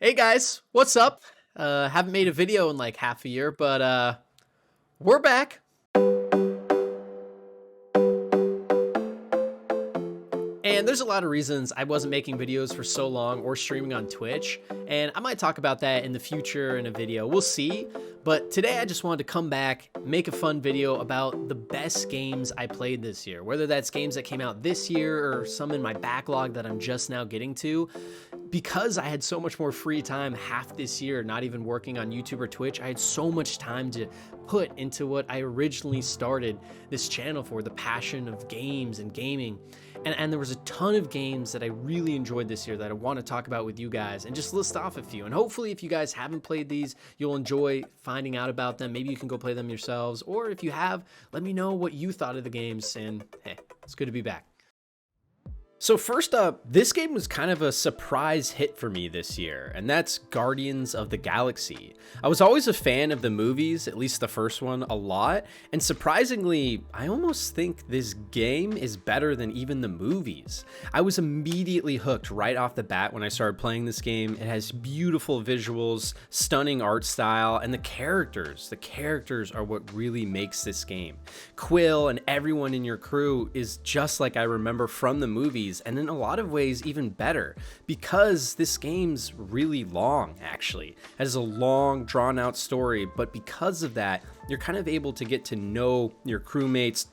Hey guys, what's up? Haven't made a video in like half a year, but we're back. And there's a lot of reasons I wasn't making videos for so long or streaming on Twitch, and I might talk about that in the future in a video. We'll see. But today I just wanted to come back, make a fun video about the best games I played this year, whether that's games that came out this year or some in my backlog that I'm just now getting to. Because I had so much more free time half this year, not even working on YouTube or Twitch, I had so much time to put into what I originally started this channel for, the passion of games and gaming. And there was a ton of games that I really enjoyed this year that I want to talk about with you guys and just list off a few. And hopefully if you guys haven't played these, you'll enjoy finding out about them. Maybe you can go play them yourselves. Or if you have, let me know what you thought of the games. And hey, it's good to be back. So first up, this game was kind of a surprise hit for me this year, and that's Guardians of the Galaxy. I was always a fan of the movies, at least the first one, a lot, and surprisingly, I almost think this game is better than even the movies. I was immediately hooked right off the bat when I started playing this game. It has beautiful visuals, stunning art style, and the characters are what really makes this game. Quill and everyone in your crew is just like I remember from the movies, and in a lot of ways even better, because this game's really long. Actually, it has a long drawn out story, but because of that, you're kind of able to get to know your crewmates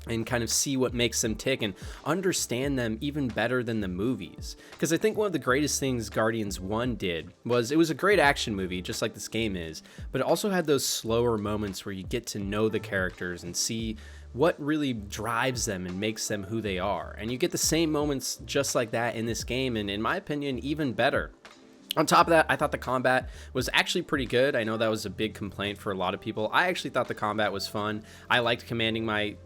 and kind of see what makes them tick and understand them even better than the movies. Because I think one of the greatest things Guardians 1 did was it was a great action movie, just like this game is, but it also had those slower moments where you get to know the characters and see what really drives them and makes them who they are. And you get the same moments just like that in this game, and in my opinion, even better. On top of that, I thought the combat was actually pretty good. I know that was a big complaint for a lot of people. I actually thought the combat was fun. I liked commanding my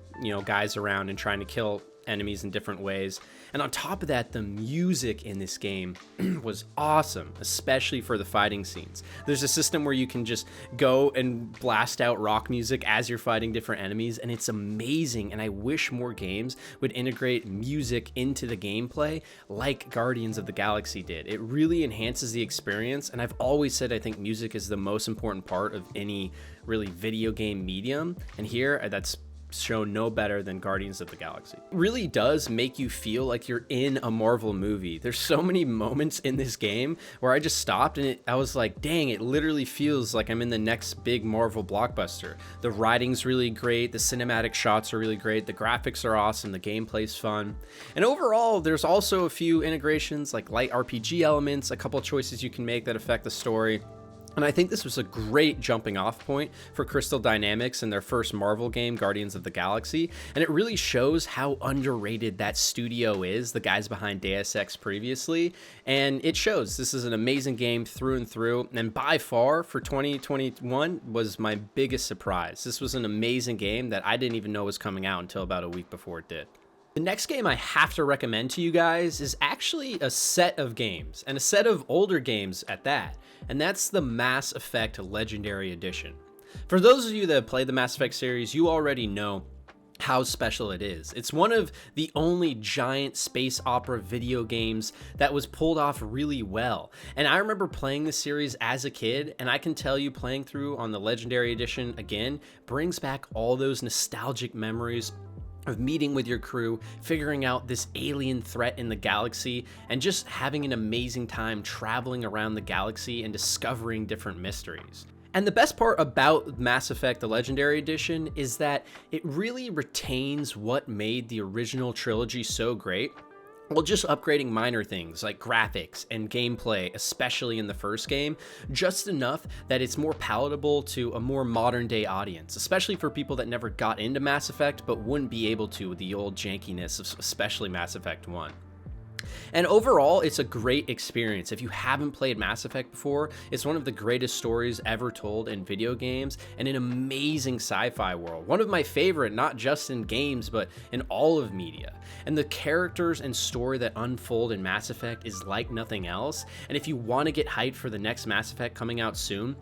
guys around and trying to kill enemies in different ways. And on top of that, the music in this game was awesome, especially for the fighting scenes. There's a system where you can just go and blast out rock music as you're fighting different enemies, and it's amazing. And I wish more games would integrate music into the gameplay like Guardians of the Galaxy did. It really enhances the experience, and I've always said I think music is the most important part of any really video game medium, and here that's shown no better than Guardians of the Galaxy. It really does make you feel like you're in a Marvel movie. There's so many moments in this game where I just stopped and I was like, dang, it literally feels like I'm in the next big Marvel blockbuster. The writing's really great, the cinematic shots are really great, the graphics are awesome, the gameplay's fun. And overall, there's also a few integrations like light RPG elements, a couple choices you can make that affect the story. And I think this was a great jumping off point for Crystal Dynamics in their first Marvel game, Guardians of the Galaxy. And it really shows how underrated that studio is, the guys behind Deus Ex previously. And it shows. This is an amazing game through and through. And by far, for 2021, was my biggest surprise. This was an amazing game that I didn't even know was coming out until about a week before it did. The next game I have to recommend to you guys is actually a set of games, and a set of older games at that, and that's the Mass Effect Legendary Edition. For those of you that have played the Mass Effect series, you already know how special it is. It's one of the only giant space opera video games that was pulled off really well. And I remember playing the series as a kid, and I can tell you playing through on the Legendary Edition again brings back all those nostalgic memories of meeting with your crew, figuring out this alien threat in the galaxy, and just having an amazing time traveling around the galaxy and discovering different mysteries. And the best part about Mass Effect, the Legendary Edition, is that it really retains what made the original trilogy so great, while just upgrading minor things like graphics and gameplay, especially in the first game, just enough that it's more palatable to a more modern day audience, especially for people that never got into Mass Effect but wouldn't be able to with the old jankiness of especially Mass Effect 1. And overall, it's a great experience. If you haven't played Mass Effect before, it's one of the greatest stories ever told in video games, and an amazing sci-fi world. One of my favorite, not just in games, but in all of media. And the characters and story that unfold in Mass Effect is like nothing else. And if you want to get hyped for the next Mass Effect coming out soon,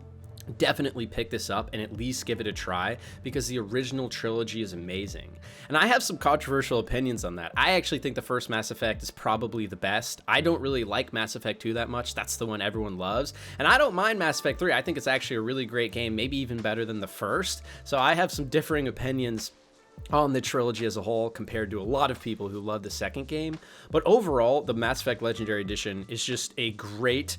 definitely pick this up and at least give it a try, because the original trilogy is amazing. And I have some controversial opinions on that. I actually think the first Mass Effect is probably the best. I don't really like Mass Effect 2 that much. That's the one everyone loves. And I don't mind Mass Effect 3. I think it's actually a really great game, maybe even better than the first. So I have some differing opinions on the trilogy as a whole compared to a lot of people who love the second game. But overall, the Mass Effect Legendary Edition is just a great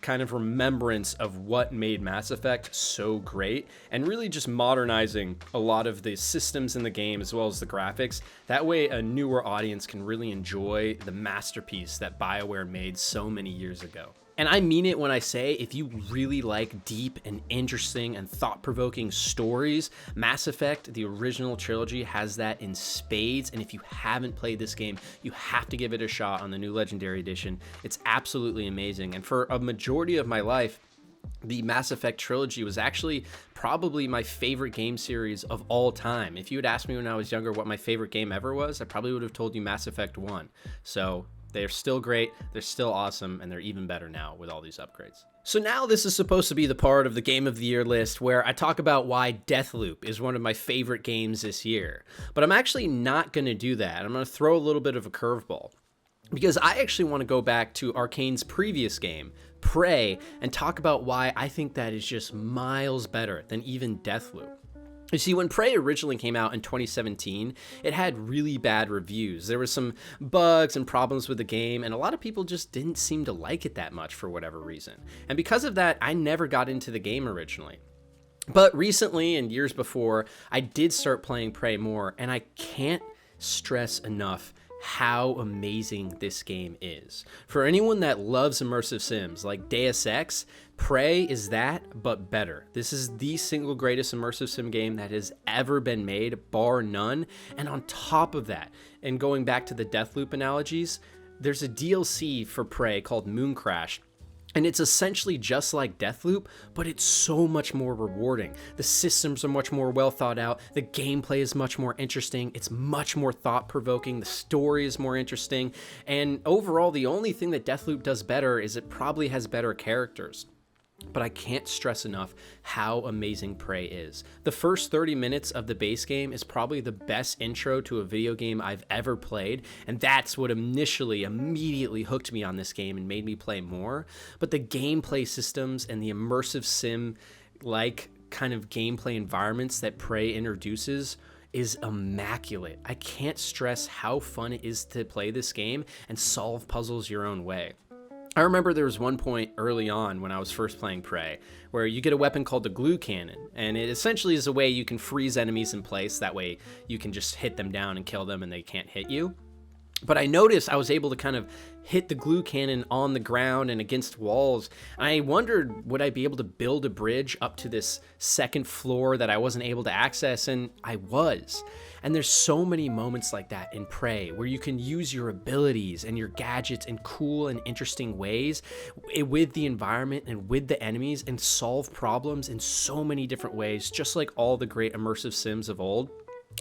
kind of remembrance of what made Mass Effect so great, and really just modernizing a lot of the systems in the game as well as the graphics. That way a newer audience can really enjoy the masterpiece that BioWare made so many years ago. And I mean it when I say, if you really like deep and interesting and thought-provoking stories, Mass Effect, the original trilogy, has that in spades. And if you haven't played this game, you have to give it a shot on the new Legendary Edition. It's absolutely amazing. And for a majority of my life, the Mass Effect trilogy was actually probably my favorite game series of all time. If you had asked me when I was younger what my favorite game ever was, I probably would have told you Mass Effect 1. So they're still great, they're still awesome, and they're even better now with all these upgrades. So now this is supposed to be the part of the Game of the Year list where I talk about why Deathloop is one of my favorite games this year. But I'm actually not going to do that. I'm going to throw a little bit of a curveball, because I actually want to go back to Arcane's previous game, Prey, and talk about why I think that is just miles better than even Deathloop. You see, when Prey originally came out in 2017, it had really bad reviews. There were some bugs and problems with the game, and a lot of people just didn't seem to like it that much for whatever reason. And because of that, I never got into the game originally. But recently, and years before, I did start playing Prey more, and I can't stress enough how amazing this game is. For anyone that loves immersive sims like Deus Ex, Prey is that, but better. This is the single greatest immersive sim game that has ever been made, bar none. And on top of that, and going back to the Deathloop analogies, there's a DLC for Prey called Mooncrash. And it's essentially just like Deathloop, but it's so much more rewarding. The systems are much more well thought out. The gameplay is much more interesting. It's much more thought-provoking. The story is more interesting. And overall, the only thing that Deathloop does better is it probably has better characters. But I can't stress enough how amazing Prey is. The first 30 minutes of the base game is probably the best intro to a video game I've ever played, and that's what immediately hooked me on this game and made me play more. But the gameplay systems and the immersive sim-like kind of gameplay environments that Prey introduces is immaculate. I can't stress how fun it is to play this game and solve puzzles your own way. I remember there was one point early on when I was first playing Prey where you get a weapon called the glue cannon, and it essentially is a way you can freeze enemies in place. That way you can just hit them down and kill them and they can't hit you. But I noticed I was able to kind of hit the glue cannon on the ground and against walls. And I wondered, would I be able to build a bridge up to this second floor that I wasn't able to access? And I was. And there's so many moments like that in Prey where you can use your abilities and your gadgets in cool and interesting ways with the environment and with the enemies, and solve problems in so many different ways, just like all the great immersive sims of old.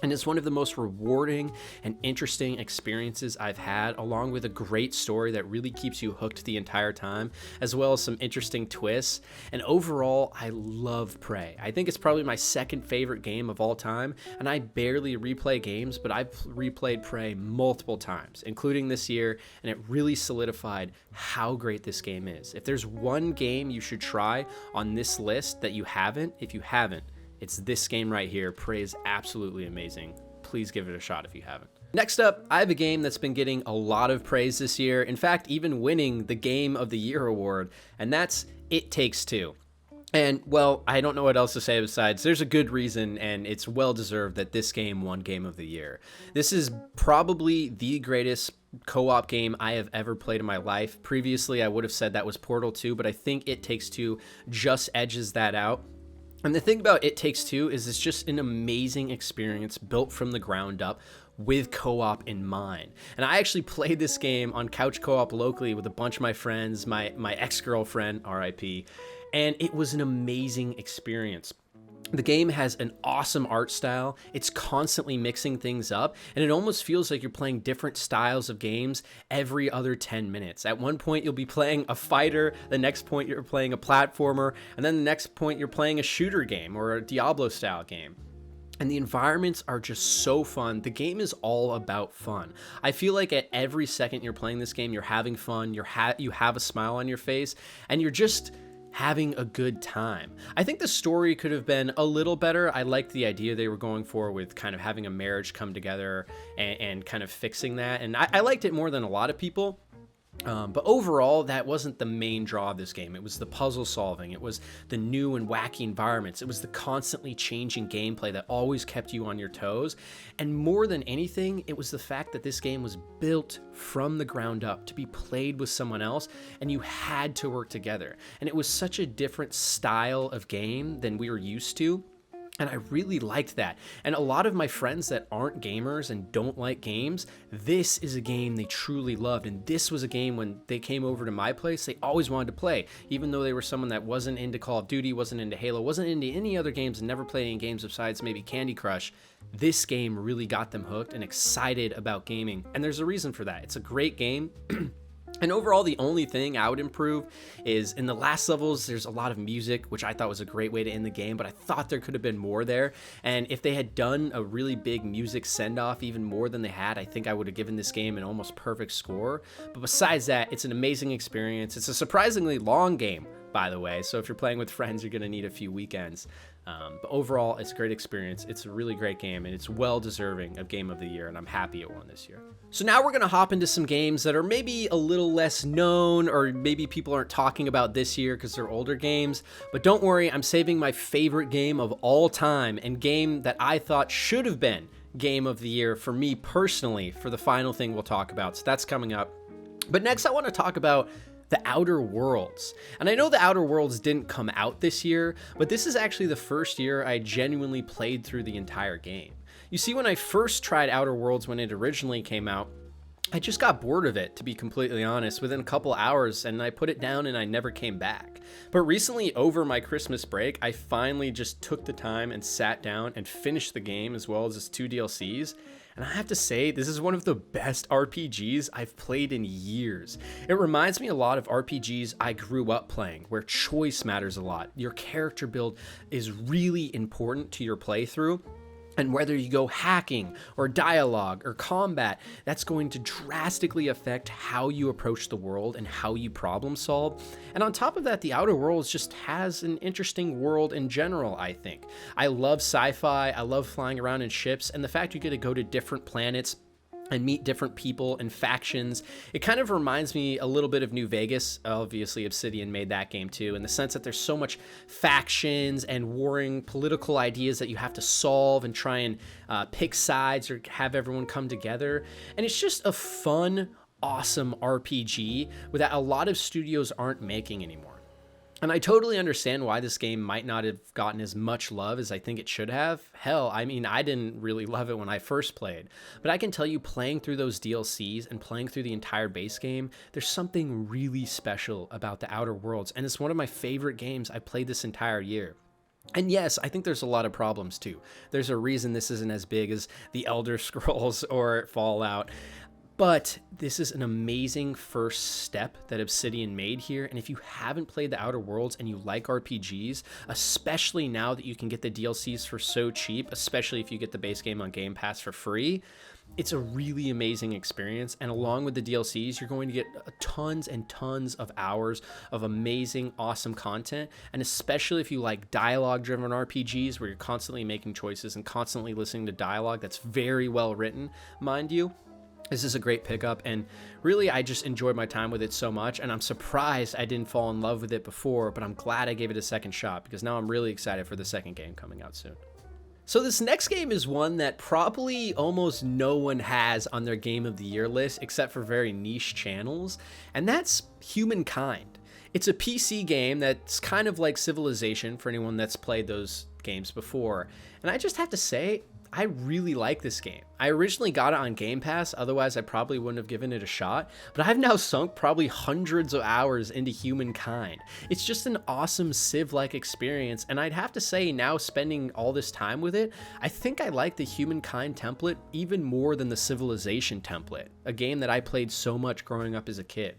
And it's one of the most rewarding and interesting experiences I've had, along with a great story that really keeps you hooked the entire time, as well as some interesting twists. And overall, I love Prey. I think it's probably my second favorite game of all time, and I barely replay games, but I've replayed Prey multiple times, including this year, and it really solidified how great this game is. If there's one game you should try on this list that you haven't, if you haven't, it's this game right here. Prey is absolutely amazing. Please give it a shot if you haven't. Next up, I have a game that's been getting a lot of praise this year. In fact, even winning the Game of the Year award, and that's It Takes Two. And, well, I don't know what else to say besides there's a good reason, and it's well deserved that this game won Game of the Year. This is probably the greatest co-op game I have ever played in my life. Previously, I would have said that was Portal 2, but I think It Takes Two just edges that out. And the thing about It Takes Two is it's just an amazing experience built from the ground up with co-op in mind. And I actually played this game on couch co-op locally with a bunch of my friends, my ex-girlfriend, RIP, and it was an amazing experience. The game has an awesome art style. It's constantly mixing things up, and it almost feels like you're playing different styles of games every other 10 minutes. At one point, you'll be playing a fighter, the next point you're playing a platformer, and then the next point you're playing a shooter game or a Diablo-style game. And the environments are just so fun. The game is all about fun. I feel like at every second you're playing this game, you're having fun, you have a smile on your face, and you're just having a good time. I think the story could have been a little better. I liked the idea they were going for with kind of having a marriage come together and kind of fixing that. And I liked it more than a lot of people. But overall, that wasn't the main draw of this game. It was the puzzle solving. It was the new and wacky environments. It was the constantly changing gameplay that always kept you on your toes. And more than anything, it was the fact that this game was built from the ground up to be played with someone else, and you had to work together. And it was such a different style of game than we were used to. And I really liked that. And a lot of my friends that aren't gamers and don't like games, this is a game they truly loved. And this was a game when they came over to my place, they always wanted to play. Even though they were someone that wasn't into Call of Duty, wasn't into Halo, wasn't into any other games, and never played any games besides maybe Candy Crush, this game really got them hooked and excited about gaming. And there's a reason for that. It's a great game. And overall, the only thing I would improve is in the last levels, there's a lot of music, which I thought was a great way to end the game, but I thought there could have been more there. And if they had done a really big music send-off, even more than they had, I think I would have given this game an almost perfect score. But besides that, it's an amazing experience. It's a surprisingly long game, by the way, so if you're playing with friends, you're going to need a few weekends. But overall, it's a great experience. It's a really great game, and it's well deserving of Game of the Year, and I'm happy it won this year. So now we're going to hop into some games that are maybe a little less known, or maybe people aren't talking about this year because they're older games. But don't worry, I'm saving my favorite game of all time, and game that I thought should have been Game of the Year for me personally, for the final thing we'll talk about. So that's coming up. But next, I want to talk about The Outer Worlds. And I know The Outer Worlds didn't come out this year, but this is actually the first year I genuinely played through the entire game. You see, when I first tried Outer Worlds when it originally came out, I just got bored of it, to be completely honest, within a couple hours, and I put it down and I never came back. But recently, over my Christmas break, I finally just took the time and sat down and finished the game, as well as its 2 DLCs. And I have to say, this is one of the best RPGs I've played in years. It reminds me a lot of RPGs I grew up playing, where choice matters a lot. Your character build is really important to your playthrough. And whether you go hacking or dialogue or combat, that's going to drastically affect how you approach the world and how you problem solve. And on top of that, The Outer Worlds just has an interesting world in general, I think. I love sci-fi, I love flying around in ships, and the fact you get to go to different planets and meet different people and factions. It kind of reminds me a little bit of New Vegas. Obviously, Obsidian made that game too, in the sense that there's so much factions and warring political ideas that you have to solve and try and pick sides or have everyone come together. And it's just a fun, awesome RPG that a lot of studios aren't making anymore. And I totally understand why this game might not have gotten as much love as I think it should have. Hell, I mean, I didn't really love it when I first played. But I can tell you, playing through those DLCs and playing through the entire base game, there's something really special about The Outer Worlds. And it's one of my favorite games I played this entire year. And yes, I think there's a lot of problems too. There's a reason this isn't as big as The Elder Scrolls or Fallout. But this is an amazing first step that Obsidian made here, and if you haven't played The Outer Worlds and you like RPGs, especially now that you can get the DLCs for so cheap, especially if you get the base game on Game Pass for free, it's a really amazing experience. And along with the DLCs, you're going to get tons and tons of hours of amazing, awesome content. And especially if you like dialogue-driven RPGs where you're constantly making choices and constantly listening to dialogue that's very well written, mind you, this is a great pickup, and really I just enjoyed my time with it so much, and I'm surprised I didn't fall in love with it before, but I'm glad I gave it a second shot, because now I'm really excited for the second game coming out soon. So this next game is one that probably almost no one has on their Game of the Year list, except for very niche channels, and that's Humankind. It's a PC game that's kind of like Civilization for anyone that's played those games before, and I just have to say, I really like this game. I originally got it on Game Pass, otherwise I probably wouldn't have given it a shot, but I've now sunk probably hundreds of hours into Humankind. It's just an awesome Civ-like experience, and I'd have to say, now spending all this time with it, I think I like the Humankind template even more than the Civilization template, a game that I played so much growing up as a kid.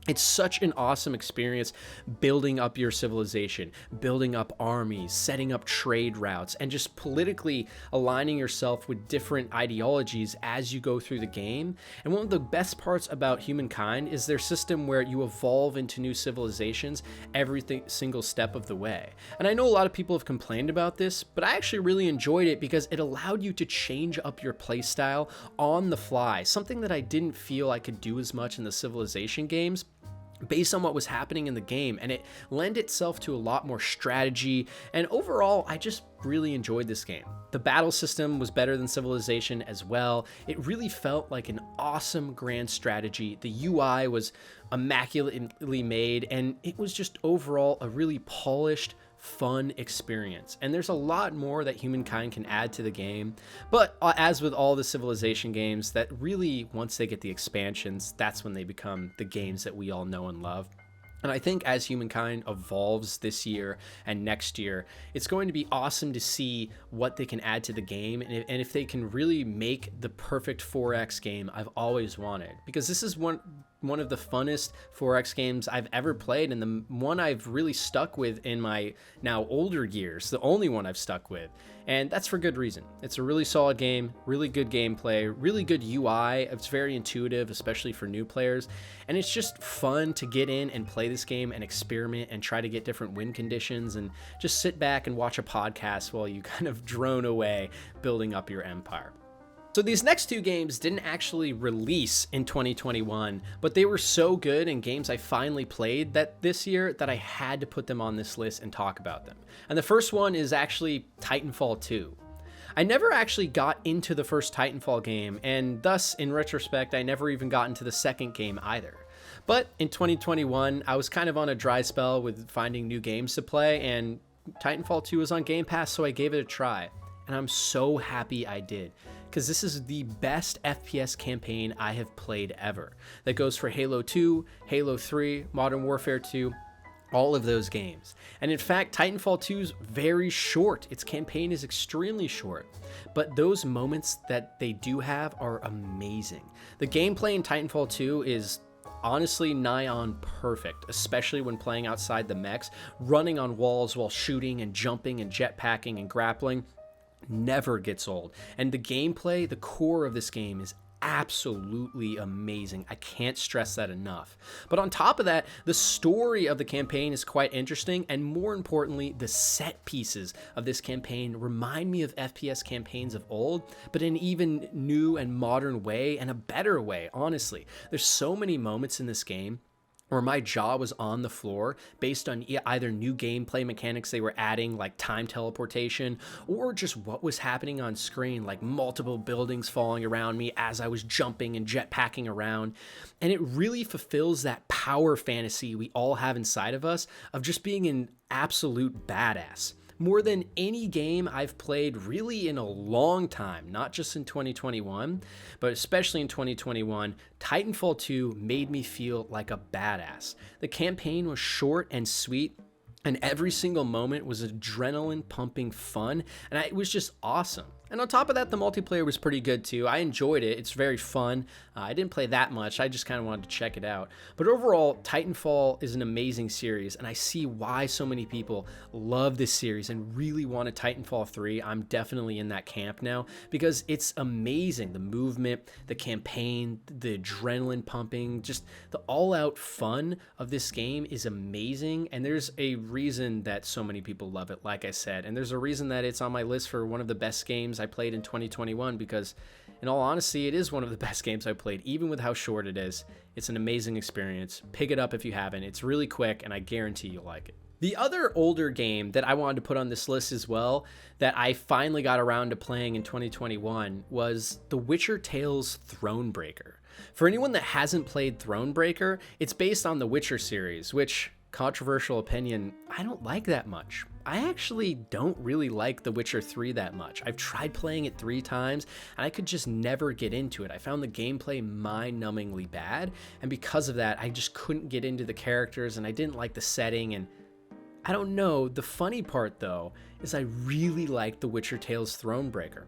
It's such an awesome experience building up your civilization, building up armies, setting up trade routes, and just politically aligning yourself with different ideologies as you go through the game. And one of the best parts about Humankind is their system where you evolve into new civilizations every single step of the way. And I know a lot of people have complained about this, but I actually really enjoyed it because it allowed you to change up your playstyle on the fly, something that I didn't feel I could do as much in the Civilization games, based on what was happening in the game, and it lent itself to a lot more strategy, and overall I just really enjoyed this game. The battle system was better than Civilization as well. It really felt like an awesome grand strategy. The UI was immaculately made, and it was just overall a really polished, fun experience. And there's a lot more that Humankind can add to the game, but as with all the Civilization games, that really, once they get the expansions, that's when they become the games that we all know and love. And I think as Humankind evolves this year and next year, it's going to be awesome to see what they can add to the game, and if they can really make the perfect 4X game I've always wanted. Because this is one of the funnest 4X games I've ever played, and the one I've really stuck with in my now older years, the only one I've stuck with. And that's for good reason. It's a really solid game, really good gameplay, really good UI. It's very intuitive, especially for new players. And it's just fun to get in and play this game and experiment and try to get different win conditions and just sit back and watch a podcast while you kind of drone away building up your empire. So these next two games didn't actually release in 2021, but they were so good and games I finally played this year that I had to put them on this list and talk about them. And the first one is actually Titanfall 2. I never actually got into the first Titanfall game, and thus, in retrospect, I never even got into the second game either. But in 2021, I was kind of on a dry spell with finding new games to play, and Titanfall 2 was on Game Pass, so I gave it a try. And I'm so happy I did, because this is the best FPS campaign I have played ever. That goes for Halo 2, Halo 3, Modern Warfare 2, all of those games. And in fact, Titanfall 2 is very short. Its campaign is extremely short, but those moments that they do have are amazing. The gameplay in Titanfall 2 is honestly nigh on perfect, especially when playing outside the mechs, running on walls while shooting and jumping and jetpacking and grappling. Never gets old. And the gameplay, the core of this game, is absolutely amazing. I can't stress that enough. But on top of that, the story of the campaign is quite interesting, and more importantly, the set pieces of this campaign remind me of FPS campaigns of old, but in an even new and modern way, and a better way, honestly. There's so many moments in this game where my jaw was on the floor based on either new gameplay mechanics they were adding, like time teleportation, or just what was happening on screen, like multiple buildings falling around me as I was jumping and jetpacking around. And it really fulfills that power fantasy we all have inside of us of just being an absolute badass. More than any game I've played really in a long time, not just in 2021, but especially in 2021, Titanfall 2 made me feel like a badass. The campaign was short and sweet, and every single moment was adrenaline pumping fun, and it was just awesome. And on top of that, the multiplayer was pretty good too. I enjoyed it. It's very fun. I didn't play that much. I just kind of wanted to check it out. But overall, Titanfall is an amazing series, and I see why so many people love this series and really want a Titanfall 3. I'm definitely in that camp now because it's amazing. The movement, the campaign, the adrenaline pumping, just the all-out fun of this game is amazing, and there's a reason that so many people love it, like I said, and there's a reason that it's on my list for one of the best games I played in 2021, because in all honesty, it is one of the best games I played, even with how short it is. It's an amazing experience. Pick it up if you haven't. It's really quick, and I guarantee you'll like it. The other older game that I wanted to put on this list as well, that I finally got around to playing in 2021, was The Witcher Tales Thronebreaker. For anyone that hasn't played Thronebreaker, it's based on the Witcher series, which controversial opinion, I don't like that much. I actually don't really like The Witcher 3 that much. I've tried playing it 3 times and I could just never get into it. I found the gameplay mind-numbingly bad, and because of that, I just couldn't get into the characters and I didn't like the setting. And I don't know, the funny part though is I really like The Witcher Tales Thronebreaker.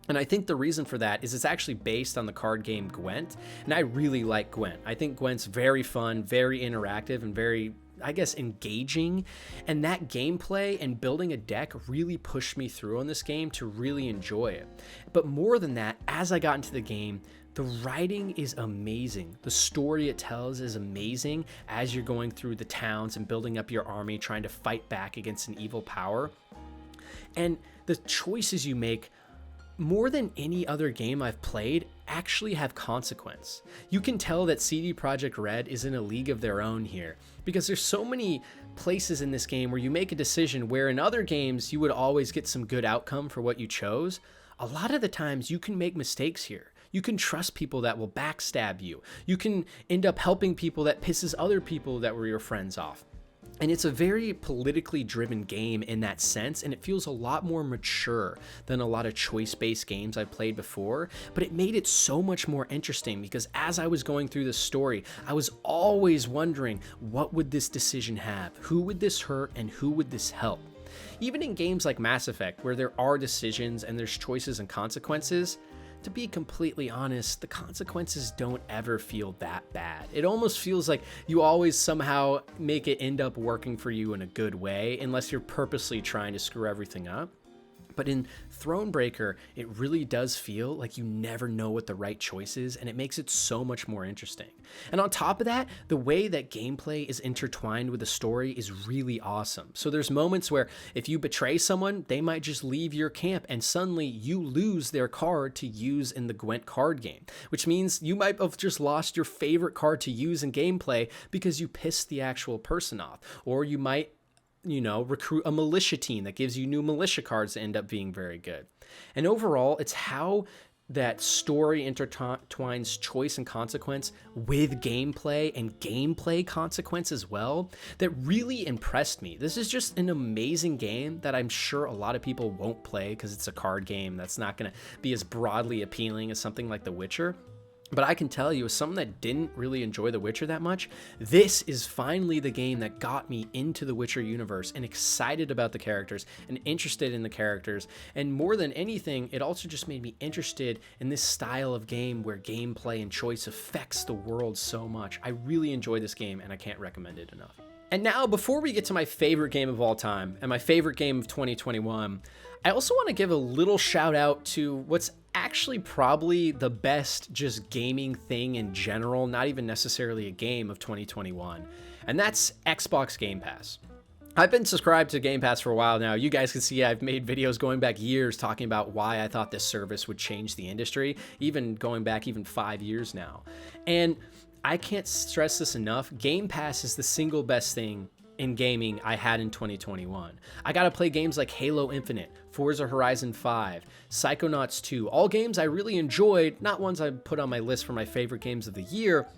And I think the reason for that is it's actually based on the card game Gwent, and I really like Gwent. I think Gwent's very fun, very interactive, and very, I guess, engaging. And that gameplay and building a deck really pushed me through on this game to really enjoy it. But more than that, as I got into the game, the writing is amazing. The story it tells is amazing as you're going through the towns and building up your army, trying to fight back against an evil power. And the choices you make, more than any other game I've played, actually have consequence. You can tell that CD Projekt Red is in a league of their own here, because there's so many places in this game where you make a decision where in other games you would always get some good outcome for what you chose. A lot of the times you can make mistakes here. You can trust people that will backstab you. You can end up helping people that pisses other people that were your friends off. And it's a very politically driven game in that sense, and it feels a lot more mature than a lot of choice-based games I've played before, but it made it so much more interesting because as I was going through the story, I was always wondering, what would this decision have? Who would this hurt and who would this help? Even in games like Mass Effect, where there are decisions and there's choices and consequences, to be completely honest, the consequences don't ever feel that bad. It almost feels like you always somehow make it end up working for you in a good way, unless you're purposely trying to screw everything up. But in Thronebreaker, it really does feel like you never know what the right choice is, and it makes it so much more interesting. And on top of that, the way that gameplay is intertwined with the story is really awesome. So there's moments where if you betray someone, they might just leave your camp and suddenly you lose their card to use in the Gwent card game, which means you might have just lost your favorite card to use in gameplay because you pissed the actual person off. Or you might recruit a militia team that gives you new militia cards that end up being very good. And overall, it's how that story intertwines choice and consequence with gameplay and gameplay consequence as well that really impressed me. This is just an amazing game that I'm sure a lot of people won't play because it's a card game that's not going to be as broadly appealing as something like The Witcher. But I can tell you, as someone that didn't really enjoy The Witcher that much, this is finally the game that got me into the Witcher universe and excited about the characters and interested in the characters. And more than anything, it also just made me interested in this style of game where gameplay and choice affects the world so much. I really enjoy this game and I can't recommend it enough. And now, before we get to my favorite game of all time and my favorite game of 2021, I also want to give a little shout out to what's actually probably the best just gaming thing in general, not even necessarily a game of 2021, and that's Xbox Game Pass. I've been subscribed to Game Pass for a while now. You guys can see I've made videos going back years talking about why I thought this service would change the industry, even going back 5 years now. And I can't stress this enough. Game Pass is the single best thing in gaming I had in 2021. I got to play games like Halo Infinite, Forza Horizon 5, Psychonauts 2, all games I really enjoyed, not ones I put on my list for my favorite games of the year,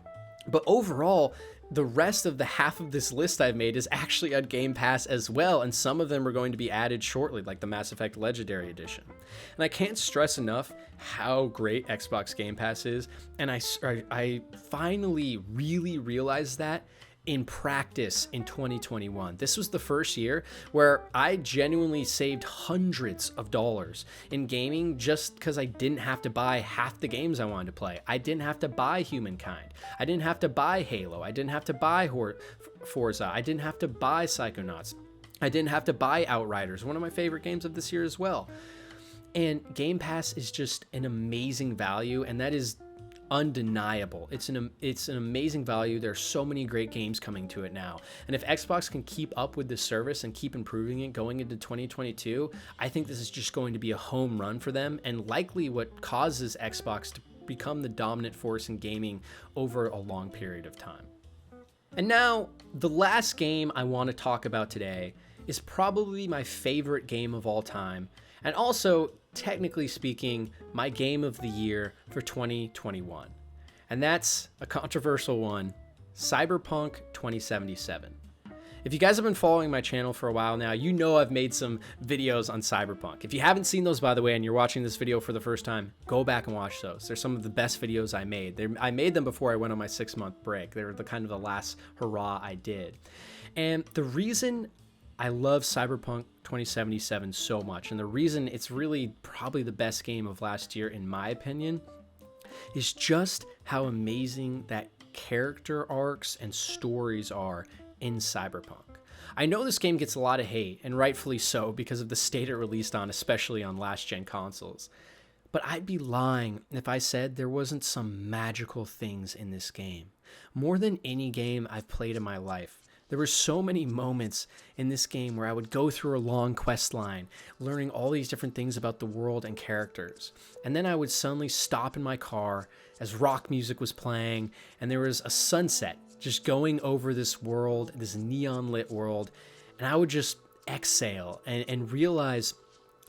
but overall, the rest of the half of this list I've made is actually on Game Pass as well, and some of them are going to be added shortly, like the Mass Effect Legendary Edition. And I can't stress enough how great Xbox Game Pass is, and I finally really realized that in practice in 2021. This was the first year where I genuinely saved hundreds of dollars in gaming just because I didn't have to buy half the games I wanted to play. I didn't have to buy Humankind. I didn't have to buy Halo. I didn't have to buy Forza. I didn't have to buy Psychonauts. I didn't have to buy Outriders, one of my favorite games of this year as well. And Game Pass is just an amazing value, and that is undeniable. It's an amazing value. There are so many great games coming to it now, and if Xbox can keep up with this service and keep improving it going into 2022, I think this is just going to be a home run for them, and likely what causes Xbox to become the dominant force in gaming over a long period of time. And now, the last game I want to talk about today is probably my favorite game of all time, and also, technically speaking, my game of the year for 2021. And that's a controversial one, Cyberpunk 2077. If you guys have been following my channel for a while now, you know I've made some videos on Cyberpunk. If you haven't seen those, by the way, and you're watching this video for the first time, go back and watch those. They're some of the best videos I made. I made them before I went on my 6-month break. They were the kind of the last hurrah I did. And the reason I love Cyberpunk 2077 so much, and the reason it's really probably the best game of last year, in my opinion, is just how amazing that character arcs and stories are in Cyberpunk. I know this game gets a lot of hate, and rightfully so, because of the state it released on, especially on last-gen consoles. But I'd be lying if I said there wasn't some magical things in this game. More than any game I've played in my life, there were so many moments in this game where I would go through a long quest line, learning all these different things about the world and characters. And then I would suddenly stop in my car as rock music was playing, and there was a sunset just going over this world, this neon lit world, and I would just exhale and realize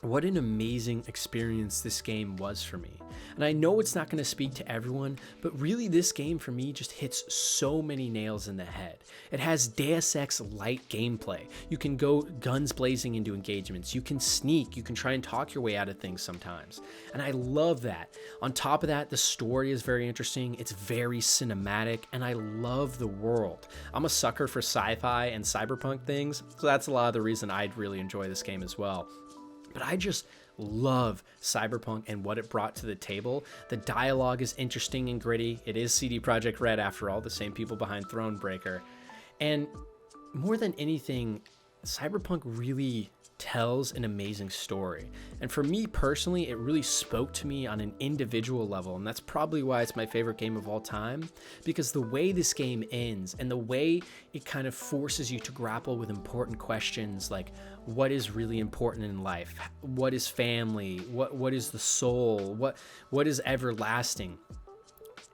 what an amazing experience this game was for me. And I know it's not going to speak to everyone, but really this game for me just hits so many nails in the head. It has Deus Ex light gameplay. You can go guns blazing into engagements. You can sneak. You can try and talk your way out of things sometimes. And I love that. On top of that, the story is very interesting. It's very cinematic, and I love the world. I'm a sucker for sci-fi and cyberpunk things, so that's a lot of the reason I'd really enjoy this game as well. But I just love Cyberpunk and what it brought to the table. The dialogue is interesting and gritty. It is CD Projekt Red, after all, the same people behind Thronebreaker. And more than anything, Cyberpunk really tells an amazing story. And for me personally, it really spoke to me on an individual level. And that's probably why it's my favorite game of all time, because the way this game ends and the way it kind of forces you to grapple with important questions like, what is really important in life? What is family? What is the soul? What is everlasting?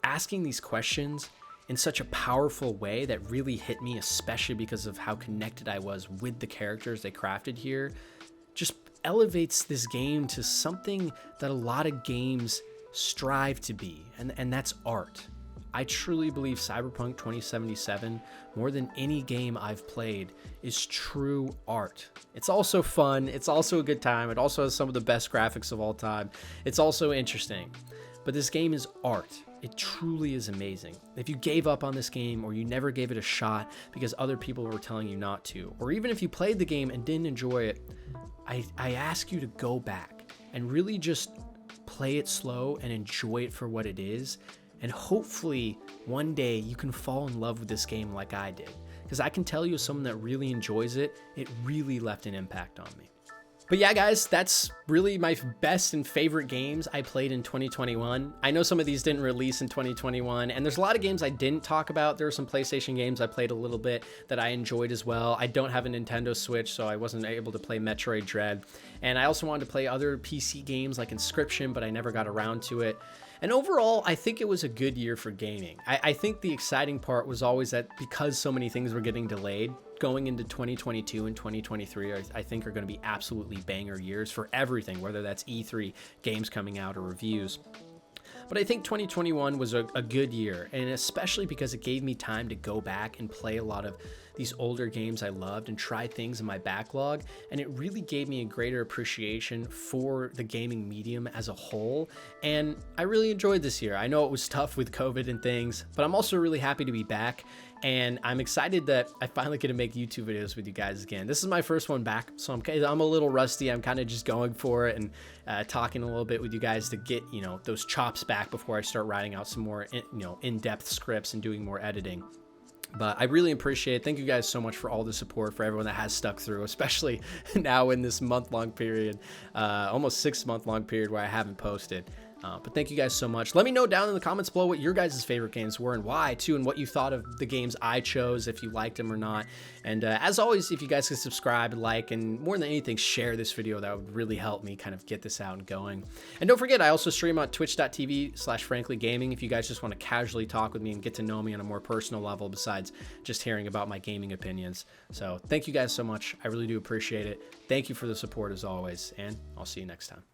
Asking these questions in such a powerful way that really hit me, especially because of how connected I was with the characters they crafted here, just elevates this game to something that a lot of games strive to be, and that's art. I truly believe Cyberpunk 2077, more than any game I've played, is true art. It's also fun, it's also a good time, it also has some of the best graphics of all time, it's also interesting. But this game is art. It truly is amazing. If you gave up on this game, or you never gave it a shot because other people were telling you not to, or even if you played the game and didn't enjoy it, I ask you to go back and really just play it slow and enjoy it for what it is. And hopefully one day you can fall in love with this game like I did. Because I can tell you, as someone that really enjoys it, it really left an impact on me. But yeah, guys, that's really my best and favorite games I played in 2021. I know some of these didn't release in 2021, and there's a lot of games I didn't talk about. There were some PlayStation games I played a little bit that I enjoyed as well. I don't have a Nintendo Switch, so I wasn't able to play Metroid Dread. And I also wanted to play other PC games like Inscription, but I never got around to it. And overall, I think it was a good year for gaming. I think the exciting part was always that because so many things were getting delayed, going into 2022 and 2023, I think are going to be absolutely banger years for everything, whether that's E3, games coming out, or reviews. But I think 2021 was a good year, and especially because it gave me time to go back and play a lot of these older games I loved and try things in my backlog, and it really gave me a greater appreciation for the gaming medium as a whole, and I really enjoyed this year. I know it was tough with COVID and things, but I'm also really happy to be back, and I'm excited that I finally get to make YouTube videos with you guys again. This is my first one back, so I'm a little rusty. I'm kind of just going for it and talking a little bit with you guys to get, those chops back before I start writing out some more, in-depth scripts and doing more editing. But I really appreciate it. Thank you guys so much for all the support, for everyone that has stuck through, especially now in this month-long period, almost 6-month-long period where I haven't posted. But thank you guys so much. Let me know down in the comments below what your guys' favorite games were and why, too, and what you thought of the games I chose, if you liked them or not. And as always, if you guys could subscribe, like, and more than anything, share this video, that would really help me kind of get this out and going. And don't forget, I also stream on twitch.tv/FranklyGaming if you guys just want to casually talk with me and get to know me on a more personal level besides just hearing about my gaming opinions. So thank you guys so much. I really do appreciate it. Thank you for the support as always, and I'll see you next time.